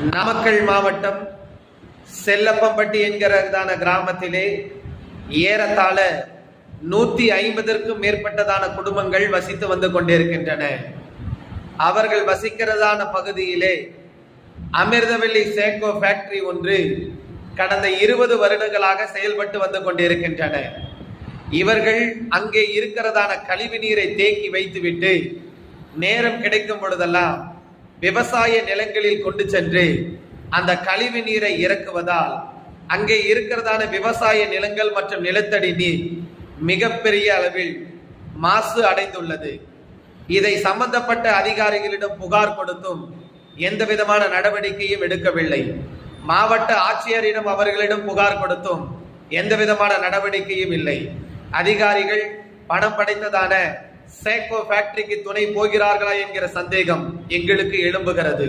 நாமக்கல் மாவட்டம் செல்லப்பம்பட்டி என்கிறதான கிராமத்திலே ஏறத்தாழ 150க்கும் மேற்பட்டதான குடும்பங்கள் வசித்து வந்து கொண்டிருக்கின்றன. அவர்கள் வசிக்கிறதான பகுதியிலே அமிர்தவல்லி சேக்கோ ஃபேக்டரி ஒன்று கடந்த 20 வருடங்களாக செயல்பட்டு வந்து கொண்டிருக்கின்றன. இவர்கள் அங்கே இருக்கிறதான கழிவு நீரை தேக்கி வைத்துவிட்டு நேரம் கிடைக்கும் பொழுதெல்லாம் விவசாய நிலங்களில் கொண்டு சென்று அந்த கழிவு நீரை இறக்குவதால் அங்கே இருக்கிறதான விவசாய நிலங்கள் மற்றும் நிலத்தடி நீர் மிகப்பெரிய அளவில் மாசு அடைந்துள்ளது. இதை சம்பந்தப்பட்ட அதிகாரிகளிடம் புகார் கொடுத்தும் எந்த விதமான நடவடிக்கையும் எடுக்கவில்லை. மாவட்ட ஆட்சியரிடம் அவர்களிடம் புகார் கொடுத்தும் எந்த விதமான நடவடிக்கையும் இல்லை. அதிகாரிகள் பணம் படைத்ததான சேக்கோ ஃபேக்டரிக்கு துணை போகிறார்களா என்கிற சந்தேகம் எங்களுக்கு எழும்புகிறது.